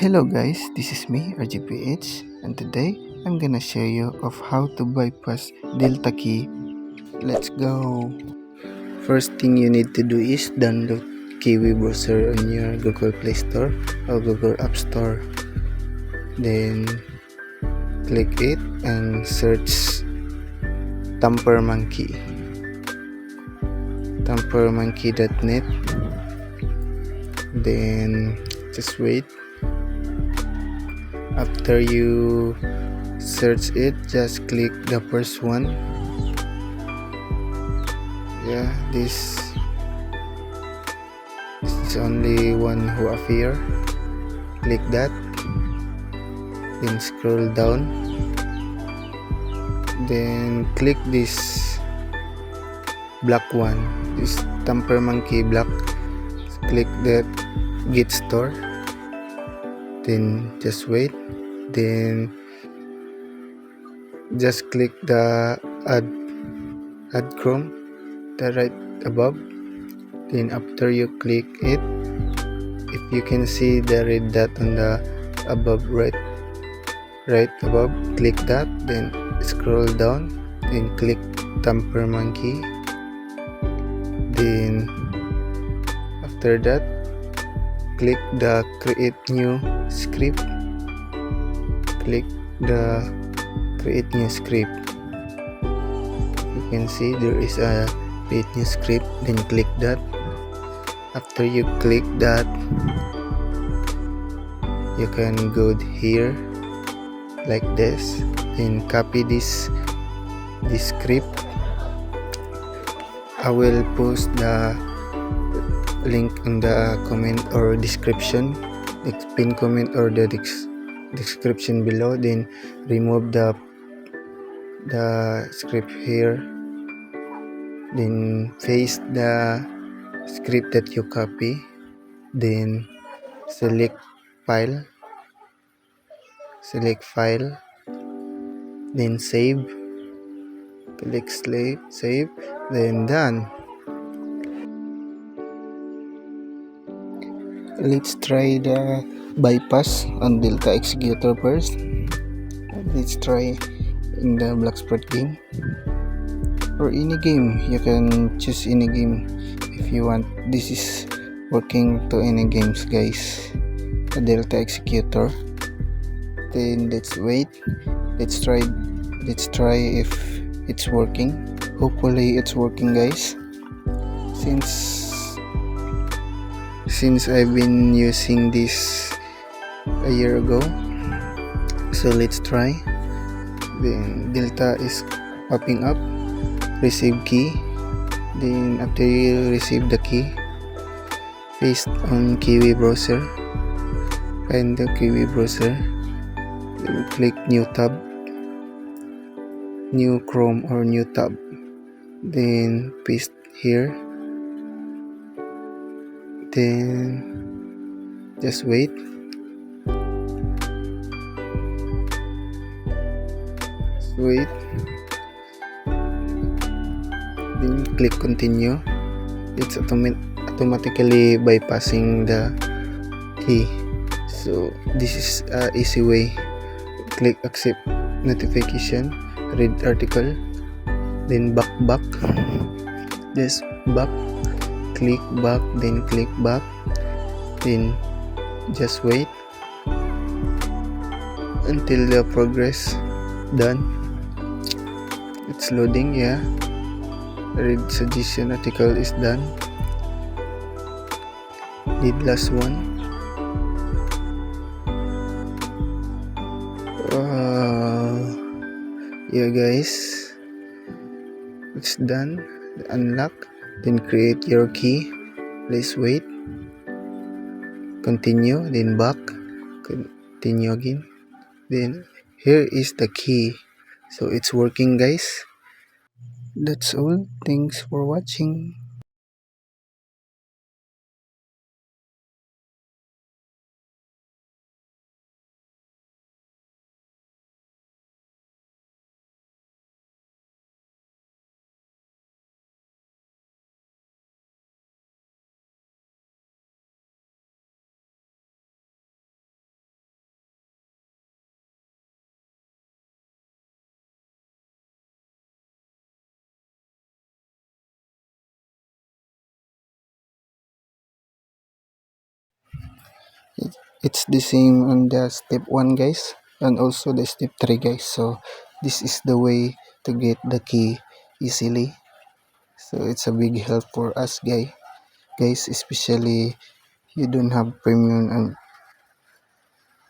Hello guys, this is me RGPH, and today I'm gonna show you of how to bypass Delta key. Let's go. First thing you need to do is download Kiwi browser on your Google Play Store or Google App Store. Then click it and search tampermonkey. tampermonkey.net. Then just wait. After you search it, just click the first one. Yeah, this is only one who appear. Click that, then scroll down, then click this black one, this tampermonkey black. Click that git store, then just wait, then just click the add Chrome, the right above. Then after you click it, if you can see the red dot on the above, right above, click that, then scroll down, then click tampermonkey. Then after that, click the create new script. Click the create new script. You can see there is a create new script, then click that. After you click that, you can go here like this, then copy this script. I will post the link in the comment or description, the pin comment or the description below. Then remove the script here, then paste the script that you copy, then select file, then save. Click save, then done. Let's try the bypass on Delta Executor first. Let's try in the Blackspread game or any game. You can choose any game if you want. This is working to any games, guys. The Delta Executor. Then let's wait. Let's try if it's working. Hopefully it's working, guys. Since I've been using this a year ago, so let's try. Then Delta is popping up. Receive key. Then after you receive the key, paste on Kiwi browser. Find the Kiwi browser. Then click new tab, new Chrome or new tab. Then paste here. Then just wait. Then click continue. It's automatically bypassing the key. So this is an easy way. Click accept notification, read article, then back. Just back. Click back, then click back, then just wait until the progress done. It's loading. Yeah, read suggestion article is done. Need last one. Yeah guys, it's done. Unlock, then create your key. Please wait. Continue, then back. Continue again. Then here is the key. So it's working, guys. That's all. Thanks for watching. It's the same on the step 1 guys, and also the step 3 guys. So this is the way to get the key easily. So it's a big help for us guys, especially you don't have premium and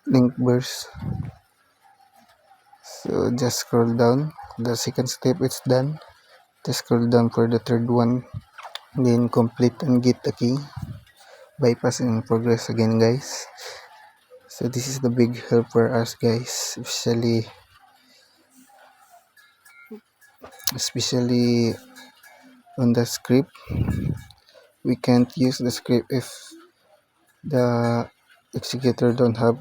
link burst. So just scroll down, the second step it's done. Just scroll down for the third one, then complete and get the key. Bypass in progress again guys. So this is the big help for us guys, especially on the script. We can't use the script if the executor don't have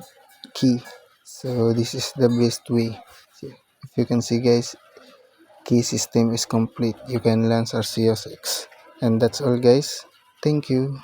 key. So this is the best way. If you can see guys, key system is complete. You can launch Arceus X. And that's all guys. Thank you.